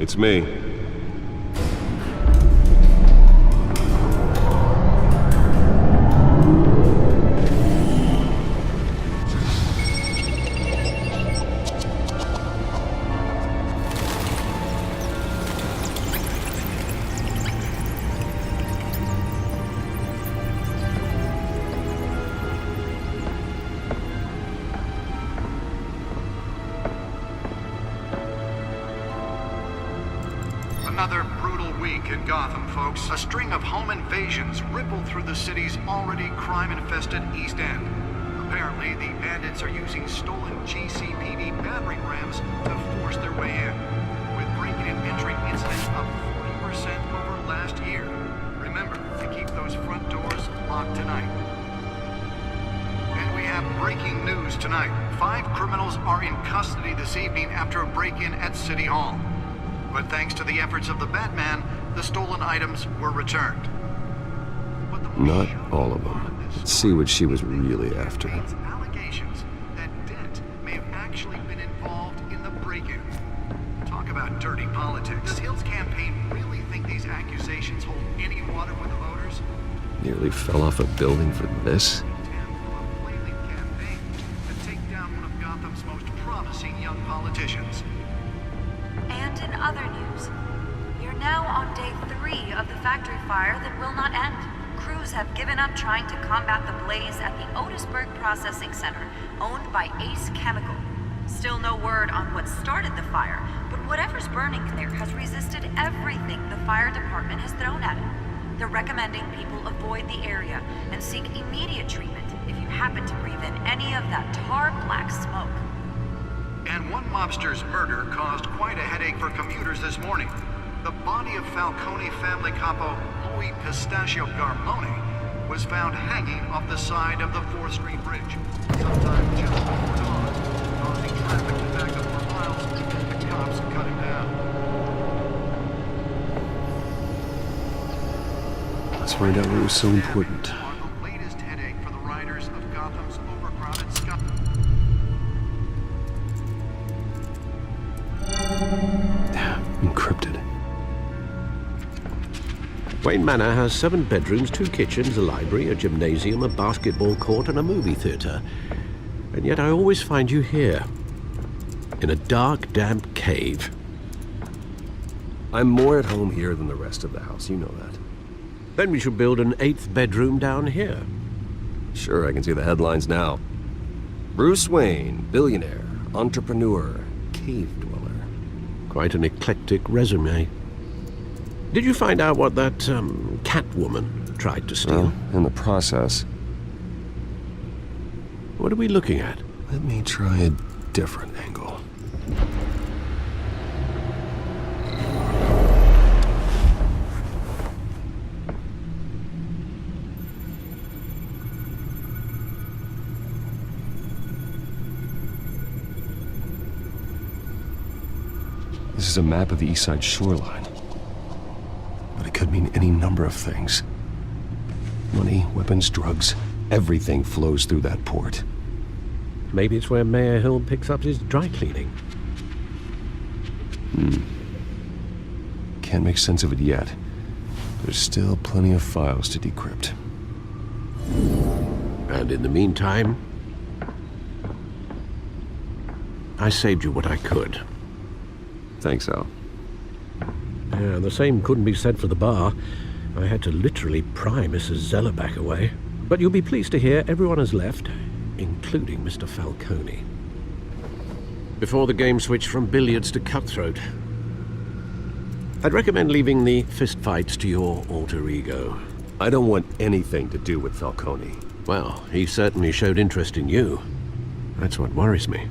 It's me. Another brutal week in Gotham, folks. A string of home invasions rippled through the city's already crime-infested East End. Apparently, the bandits are using stolen GCPD battering rams to force their way in, with breaking and entering incidents up 40% over last year. Remember to keep those front doors locked tonight. And we have breaking news tonight. 5 criminals are in custody this evening after a break-in at City Hall. But thanks to the efforts of the Batman, the stolen items were returned. Not all of them. Let's see what she was really after. Allegations that Dent may have actually been involved in the break-in. Talk about dirty politics. Does Hill's campaign really think these accusations hold any water with the voters? Nearly fell off a building for this? A flailing campaign to take down one of Gotham's most promising young politicians. And in other news, you're now on day 3 of the factory fire that will not end. Crews have given up trying to combat the blaze at the Otisburg Processing Center, owned by Ace Chemical. Still no word on what started the fire, but whatever's burning there has resisted everything the fire department has thrown at it. They're recommending people avoid the area and seek immediate treatment if you happen to breathe in any of that tar-black smoke. And one mobster's murder caused quite a headache for commuters this morning. The body of Falcone family capo Louis Pistachio Garmone was found hanging off the side of the 4th Street Bridge, sometime just before dawn, causing traffic to back up for miles as the cops cut him down. Let's find out what was so important. The latest headache for the riders of Gotham's overcrowded sky. Encrypted. Wayne Manor has 7 bedrooms, 2 kitchens, a library, a gymnasium, a basketball court, and a movie theater. And yet I always find you here, in a dark, damp cave. I'm more at home here than the rest of the house, you know that. Then we should build an 8th bedroom down here. Sure, I can see the headlines now. Bruce Wayne, billionaire, entrepreneur, cave dweller. Quite an eclectic resume. Did you find out what that, Catwoman tried to steal? Well, in the process. What are we looking at? Let me try a different angle. This is a map of the East Side shoreline. But it could mean any number of things. Money, weapons, drugs, everything flows through that port. Maybe it's where Mayor Hill picks up his dry cleaning. Can't make sense of it yet. There's still plenty of files to decrypt. And in the meantime, I saved you what I could. Thanks, Al. Yeah, the same couldn't be said for the bar. I had to literally pry Mrs. Zeller back away. But you'll be pleased to hear everyone has left, including Mr. Falcone. Before the game switched from billiards to cutthroat. I'd recommend leaving the fistfights to your alter ego. I don't want anything to do with Falcone. Well, he certainly showed interest in you. That's what worries me.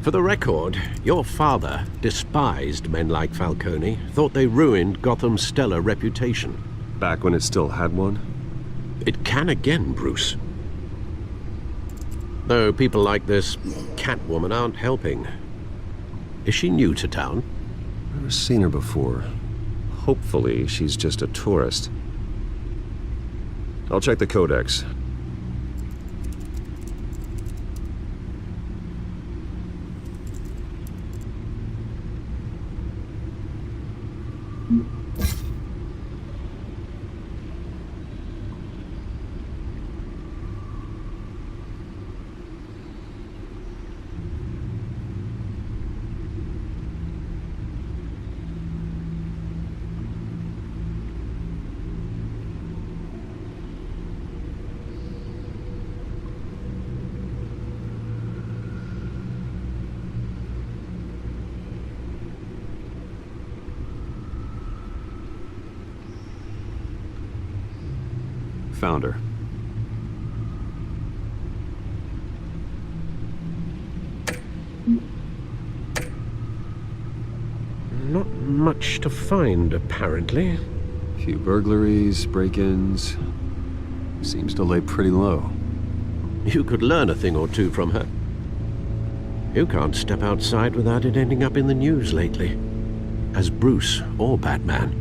For the record, your father despised men like Falcone, thought they ruined Gotham's stellar reputation. Back when it still had one? It can again, Bruce. Though people like this Catwoman aren't helping. Is she new to town? Never seen her before. Hopefully, she's just a tourist. I'll check the codex. Found her. Not much to find, apparently. Few burglaries, break-ins. Seems to lay pretty low. You could learn a thing or two from her. You can't step outside without it ending up in the news lately. As Bruce or Batman.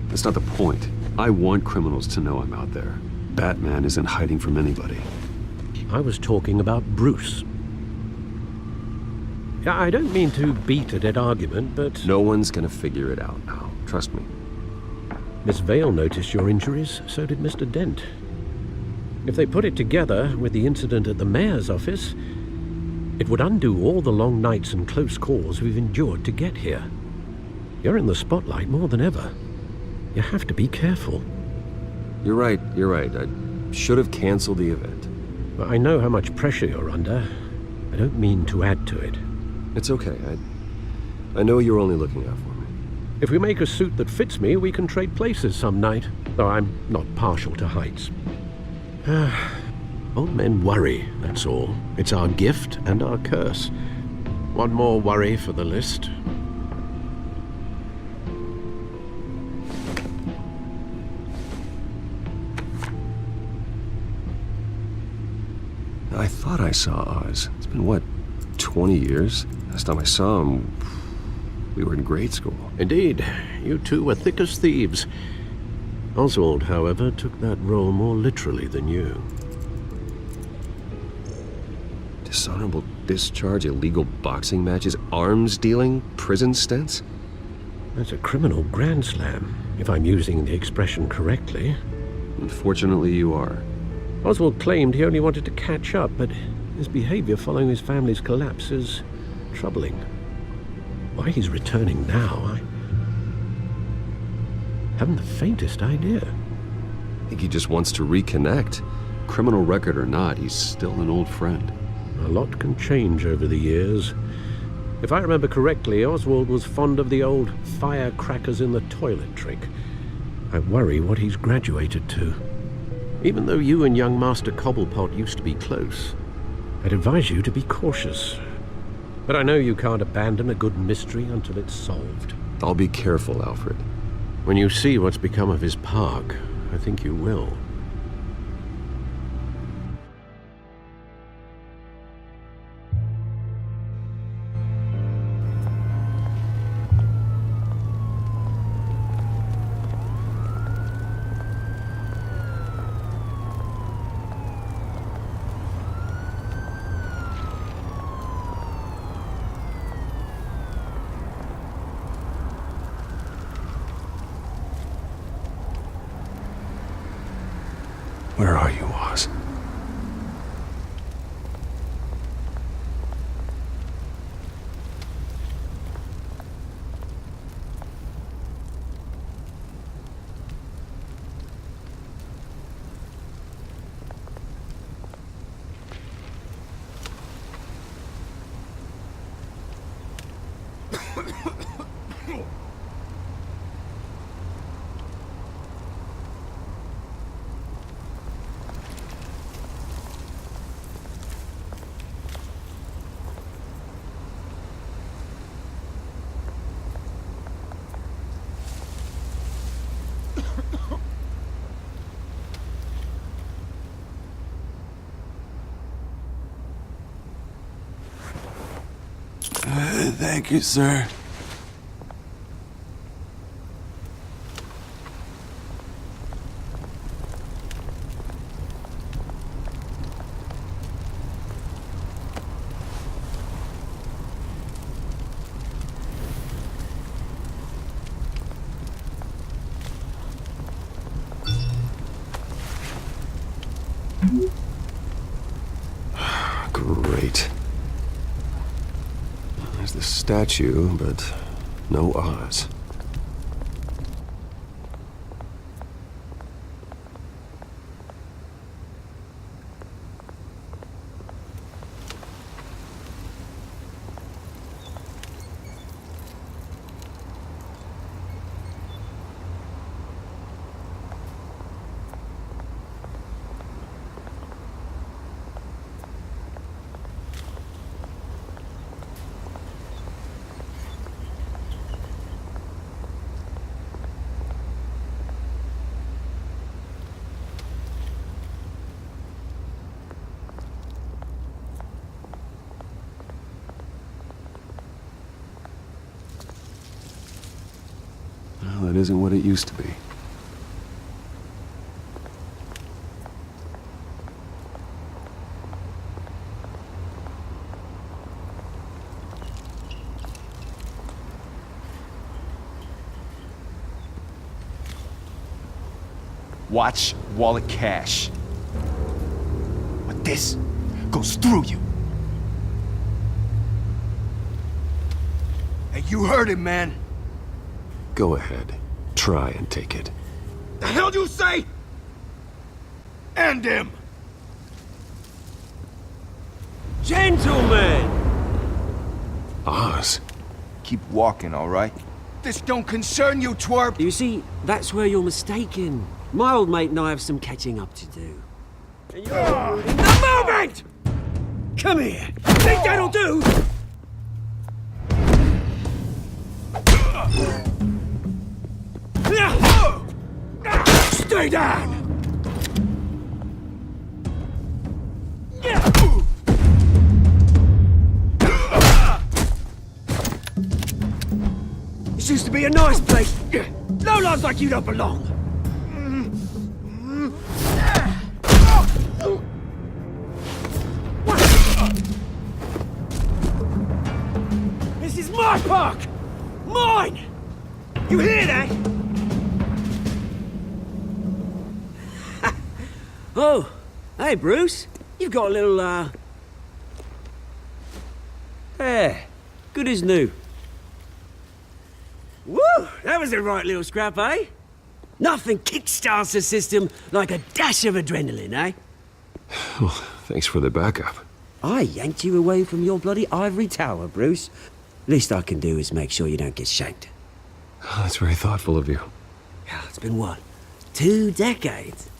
That's not the point. I want criminals to know I'm out there. Batman isn't hiding from anybody. I was talking about Bruce. Yeah, I don't mean to beat a dead argument, but... No one's gonna figure it out now. Trust me. Miss Vale noticed your injuries, so did Mr. Dent. If they put it together with the incident at the mayor's office, it would undo all the long nights and close calls we've endured to get here. You're in the spotlight more than ever. You have to be careful. You're right. I should have canceled the event. But I know how much pressure you're under. I don't mean to add to it. It's okay. I know you're only looking out for me. If we make a suit that fits me, we can trade places some night, though I'm not partial to heights. Old men worry, that's all. It's our gift and our curse. One more worry for the list. I thought I saw Oz. It's been, what, 20 years? Last time I saw him, we were in grade school. Indeed, you two were thick as thieves. Oswald, however, took that role more literally than you. Dishonorable discharge, illegal boxing matches, arms dealing, prison stints? That's a criminal grand slam, if I'm using the expression correctly. Unfortunately, you are. Oswald claimed he only wanted to catch up, but his behavior following his family's collapse is troubling. Why he's returning now, I haven't the faintest idea. I think he just wants to reconnect. Criminal record or not, he's still an old friend. A lot can change over the years. If I remember correctly, Oswald was fond of the old firecrackers in the toilet trick. I worry what he's graduated to. Even though you and young Master Cobblepot used to be close, I'd advise you to be cautious. But I know you can't abandon a good mystery until it's solved. I'll be careful, Alfred. When you see what's become of his park, I think you will. Where are you, Oz? Thank you, sir. Great. There's the statue, but no Oz. it isn't what it used to be. Watch wallet cash. But this goes through you. Hey, you heard it, man. Go ahead. Try and take it. The hell do you say? End him! Gentlemen! Oz. Keep walking, all right? This don't concern you, twerp! You see, that's where you're mistaken. My old mate and I have some catching up to do. And you're in the moment! Come here! Think that'll do? Stay down! This used to be a nice place. No lives like you don't belong. This is my park! Mine! You hear that? Oh, hey Bruce. You've got a little, There. Good as new. Woo! That was a right little scrap, eh? Nothing kickstarts the system like a dash of adrenaline, eh? Well, thanks for the backup. I yanked you away from your bloody ivory tower, Bruce. Least I can do is make sure you don't get shanked. Oh, that's very thoughtful of you. It's been what? 2 decades?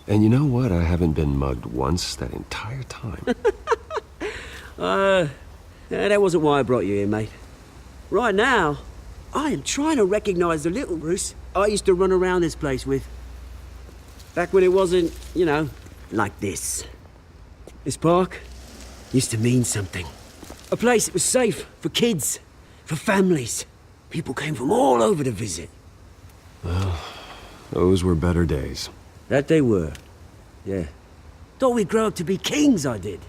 And you know what? I haven't been mugged once that entire time. That wasn't why I brought you here, mate. Right now, I am trying to recognize the little Bruce I used to run around this place with. Back when it wasn't, you know, like this. This park used to mean something. A place that was safe for kids, for families. People came from all over to visit. Well, those were better days. That they were. Yeah. Thought we'd grow up to be kings, I did.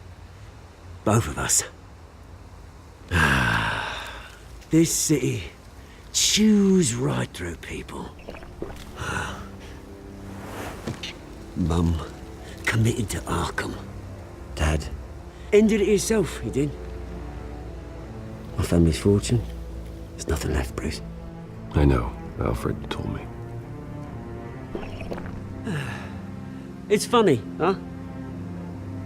Both of us. This city chews right through people. Mum committed to Arkham. Dad ended it himself, he did. My family's fortune. There's nothing left, Bruce. I know. Alfred told me. It's funny, huh?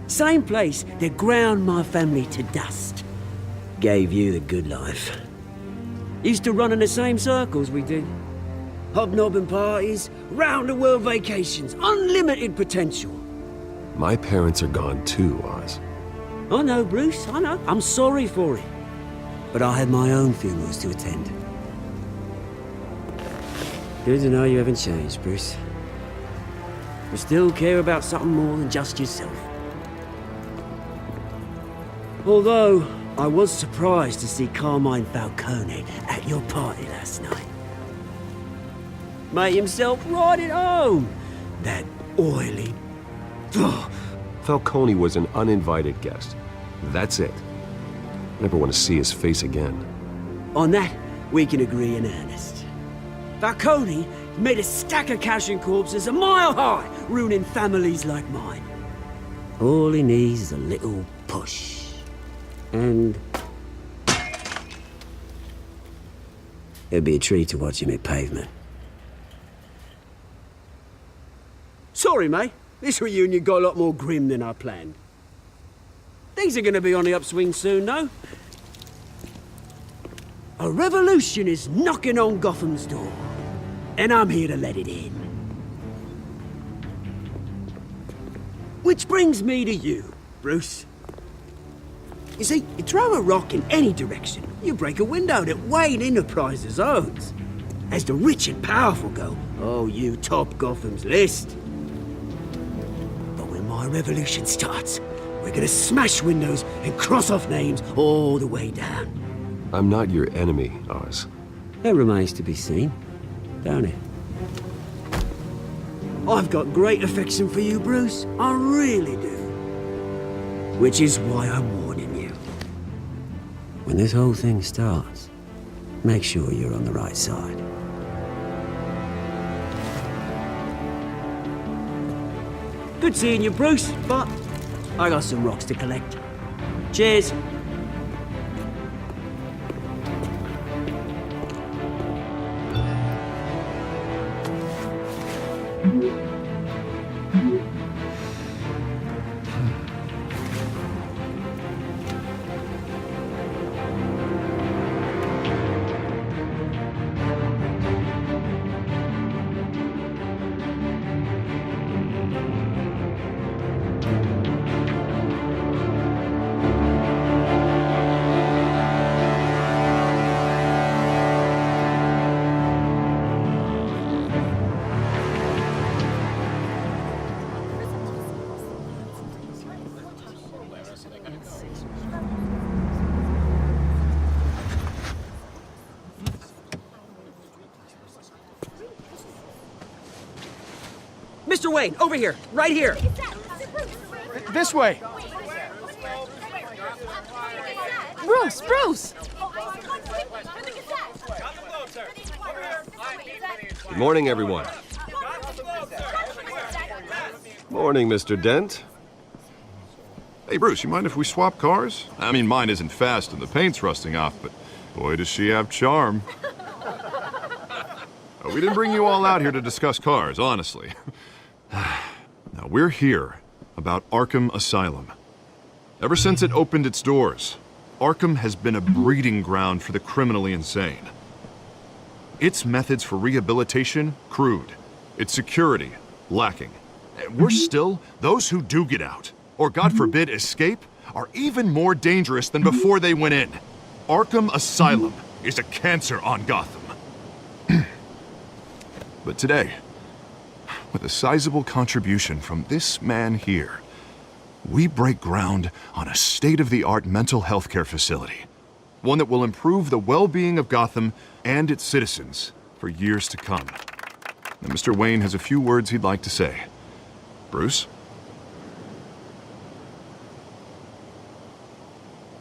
Same place that ground my family to dust. Gave you the good life. Used to run in the same circles we did. Hobnobbing parties, round-the-world vacations, unlimited potential. My parents are gone too, Oz. I know, Bruce, I know. I'm sorry for it. But I had my own funerals to attend. Good to know you haven't changed, Bruce. You still care about something more than just yourself. Although, I was surprised to see Carmine Falcone at your party last night. Made himself right at home. That oily... Ugh. Falcone was an uninvited guest. That's it. Never want to see his face again. On that, we can agree in earnest. Falcone made a stack of cash and corpses a mile high, ruining families like mine. All he needs is a little push. And... it'd be a treat to watch him hit pavement. Sorry, mate. This reunion got a lot more grim than I planned. Things are gonna be on the upswing soon, though. A revolution is knocking on Gotham's door. And I'm here to let it in. Which brings me to you, Bruce. You see, you throw a rock in any direction, you break a window that Wayne Enterprises owns. As the rich and powerful go, oh, you top Gotham's list. But when my revolution starts, we're gonna smash windows and cross off names all the way down. I'm not your enemy, Oz. That remains to be seen. don't it? I've got great affection for you, Bruce. I really do. Which is why I'm warning you. When this whole thing starts, make sure you're on the right side. Good seeing you, Bruce, but I got some rocks to collect. Cheers. Mr. Wayne, over here, right here. This way! Bruce, Bruce! Good morning, everyone. Morning, Mr. Dent. Hey, Bruce, you mind if we swap cars? I mean, mine isn't fast and the paint's rusting off, but boy, does she have charm. We didn't bring you all out here to discuss cars, honestly. Now, we're here about Arkham Asylum. Ever since it opened its doors, Arkham has been a breeding ground for the criminally insane. Its methods for rehabilitation, crude. Its security, lacking. And worse still, those who do get out, or God forbid escape, are even more dangerous than before they went in. Arkham Asylum is a cancer on Gotham. But today, with a sizable contribution from this man here, we break ground on a state-of-the-art mental health care facility. One that will improve the well-being of Gotham and its citizens for years to come. Now, Mr. Wayne has a few words he'd like to say. Bruce?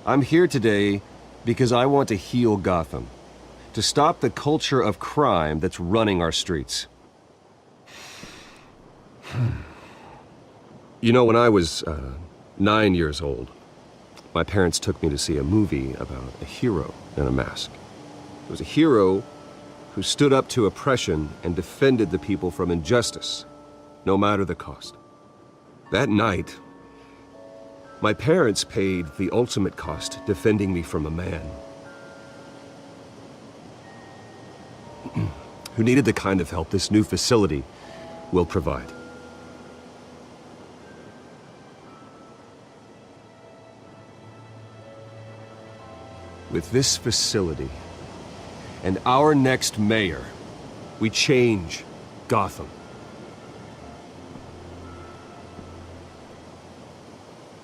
I'm here today because I want to heal Gotham. To stop the culture of crime that's running our streets. You know, when I was 9 years old, my parents took me to see a movie about a hero in a mask. It was a hero who stood up to oppression and defended the people from injustice, no matter the cost. That night, my parents paid the ultimate cost defending me from a man who needed the kind of help this new facility will provide. With this facility and our next mayor, we change Gotham.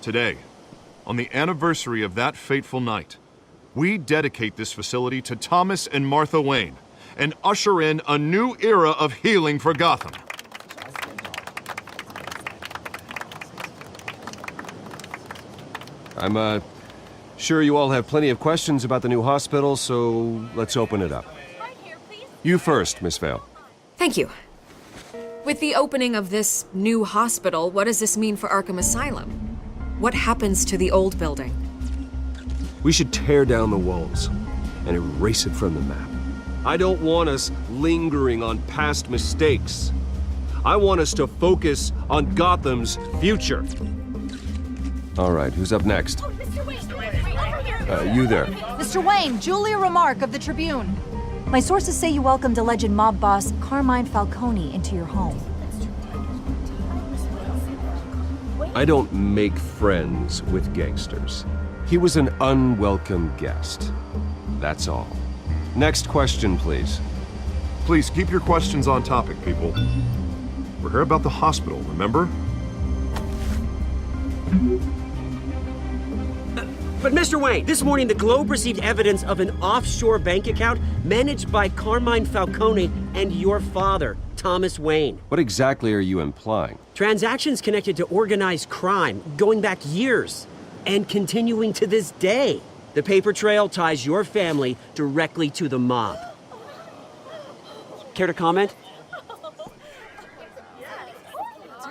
Today, on the anniversary of that fateful night, we dedicate this facility to Thomas and Martha Wayne and usher in a new era of healing for Gotham. I'm sure you all have plenty of questions about the new hospital, so let's open it up. You first, Miss Vale. Thank you. With the opening of this new hospital, what does this mean for Arkham Asylum? What happens to the old building? We should tear down the walls and erase it from the map. I don't want us lingering on past mistakes. I want us to focus on Gotham's future. All right, who's up next? You there. Mr. Wayne, Julia Remark of the Tribune. My sources say you welcomed alleged mob boss Carmine Falcone into your home. I don't make friends with gangsters. He was an unwelcome guest. That's all. Next question, please. Please keep your questions on topic, people. We're here about the hospital, remember? But Mr. Wayne, this morning the Globe received evidence of an offshore bank account managed by Carmine Falcone and your father, Thomas Wayne. What exactly are you implying? Transactions connected to organized crime going back years and continuing to this day. The paper trail ties your family directly to the mob. Care to comment?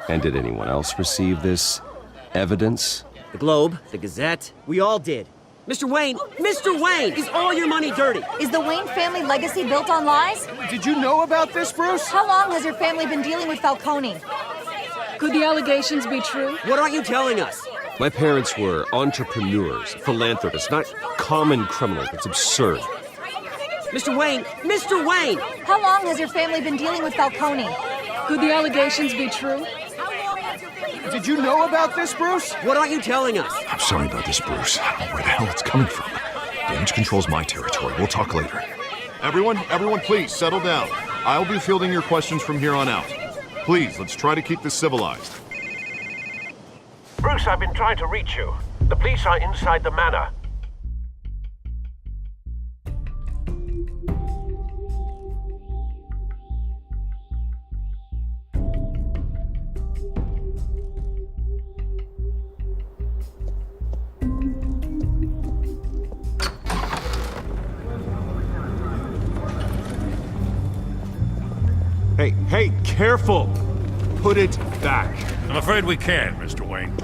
And did anyone else receive this evidence? The Globe, the Gazette, we all did. Mr. Wayne, is all your money dirty? Is the Wayne family legacy built on lies? Did you know about this, Bruce? How long has your family been dealing with Falcone? Could the allegations be true? What aren't you telling us? My parents were entrepreneurs, philanthropists, not common criminals. It's absurd. Mr. Wayne! How long has your family been dealing with Falcone? Could the allegations be true? Did you know about this, Bruce? What aren't you telling us? I'm sorry about this, Bruce. I don't know where the hell it's coming from. Damage control's my territory. We'll talk later. Everyone, please, settle down. I'll be fielding your questions from here on out. Please, let's try to keep this civilized. Bruce, I've been trying to reach you. The police are inside the manor. Hey, careful! Put it back. I'm afraid we can't, Mr. Wayne.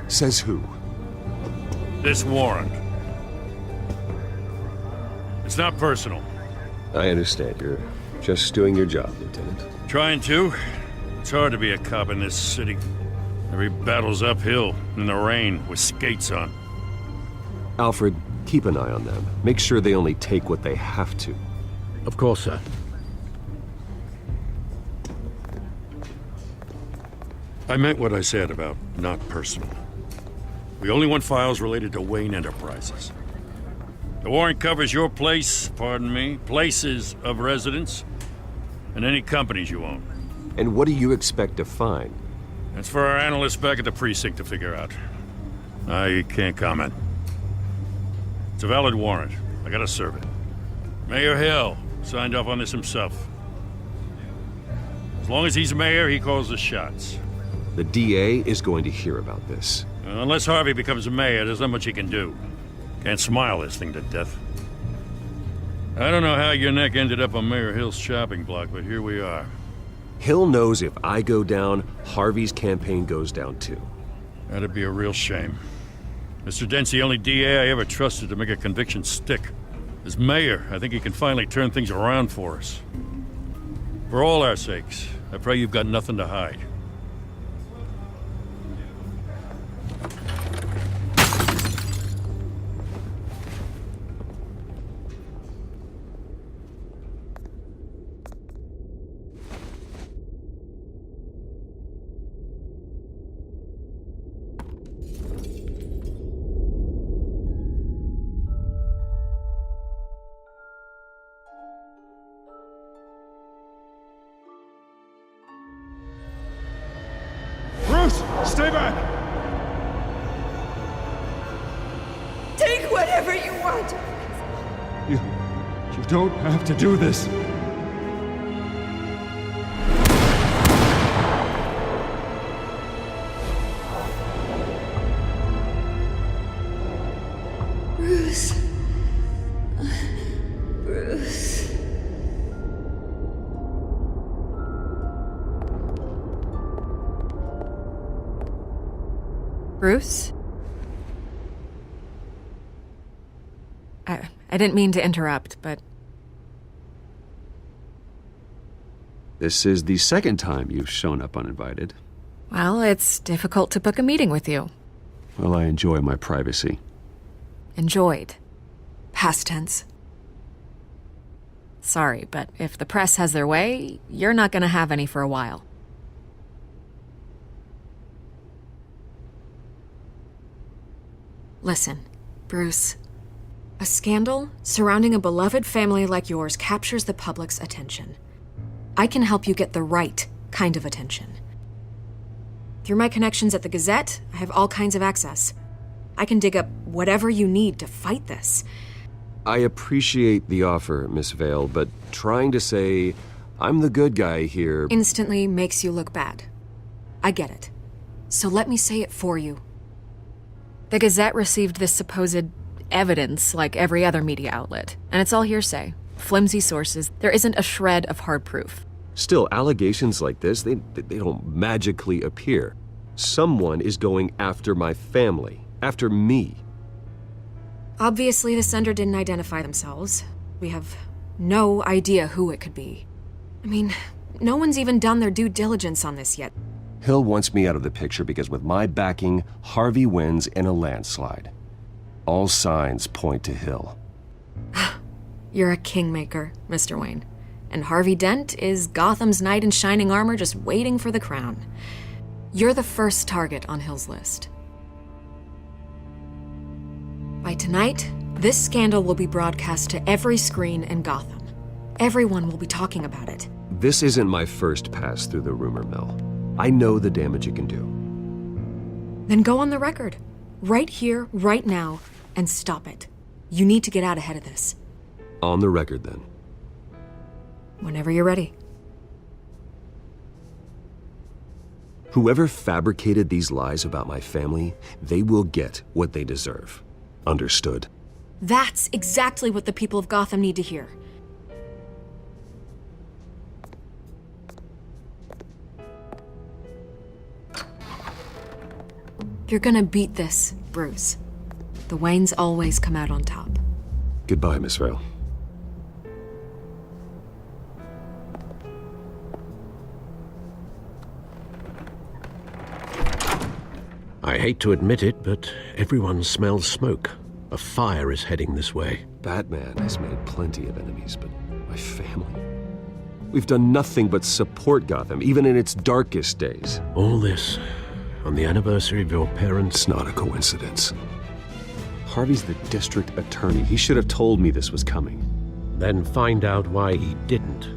Says who? This warrant. It's not personal. I understand. You're just doing your job, Lieutenant. Trying to. It's hard to be a cop in this city. Every battle's uphill, in the rain, with skates on. Alfred, keep an eye on them. Make sure they only take what they have to. Of course, sir. I meant what I said about not personal. We only want files related to Wayne Enterprises. The warrant covers your place, pardon me, places of residence, and any companies you own. And what do you expect to find? That's for our analysts back at the precinct to figure out. I can't comment. It's a valid warrant. I gotta serve it. Mayor Hill signed off on this himself. As long as he's mayor, he calls the shots. The DA is going to hear about this. Unless Harvey becomes mayor, there's not much he can do. Can't smile this thing to death. I don't know how your neck ended up on Mayor Hill's chopping block, but here we are. Hill knows if I go down, Harvey's campaign goes down too. That'd be a real shame. Mr. Dent's the only DA I ever trusted to make a conviction stick. As mayor, I think he can finally turn things around for us. For all our sakes, I pray you've got nothing to hide. Stay back! Take whatever you want. You don't have to do this. Bruce. Bruce. Bruce? I didn't mean to interrupt, but... This is the second time you've shown up uninvited. Well, it's difficult to book a meeting with you. Well, I enjoy my privacy. Enjoyed. Past tense. Sorry, but if the press has their way, you're not gonna have any for a while. Listen, Bruce. A scandal surrounding a beloved family like yours captures the public's attention. I can help you get the right kind of attention. Through my connections at the Gazette, I have all kinds of access. I can dig up whatever you need to fight this. I appreciate the offer, Miss Vale, but trying to say I'm the good guy here Instantly makes you look bad. I get it. So let me say it for you. The Gazette received this supposed evidence like every other media outlet, and it's all hearsay. Flimsy sources. There isn't a shred of hard proof. Still, allegations like this, they don't magically appear. Someone is going after my family, after me. Obviously, the sender didn't identify themselves. We have no idea who it could be. I mean, no one's even done their due diligence on this yet. Hill wants me out of the picture because with my backing, Harvey wins in a landslide. All signs point to Hill. You're a kingmaker, Mr. Wayne. And Harvey Dent is Gotham's knight in shining armor just waiting for the crown. You're the first target on Hill's list. By tonight, this scandal will be broadcast to every screen in Gotham. Everyone will be talking about it. This isn't my first pass through the rumor mill. I know the damage it can do. Then go on the record. Right here, right now, and stop it. You need to get out ahead of this. On the record, then. Whenever you're ready. Whoever fabricated these lies about my family, they will get what they deserve. Understood? That's exactly what the people of Gotham need to hear. You're gonna beat this, Bruce. The Waynes always come out on top. Goodbye, Miss Vale. I hate to admit it, but everyone smells smoke. A fire is heading this way. Batman has made plenty of enemies, but my family? We've done nothing but support Gotham, even in its darkest days. All this on the anniversary of your parents'... It's not a coincidence. Harvey's the district attorney. He should have told me this was coming. Then find out why he didn't.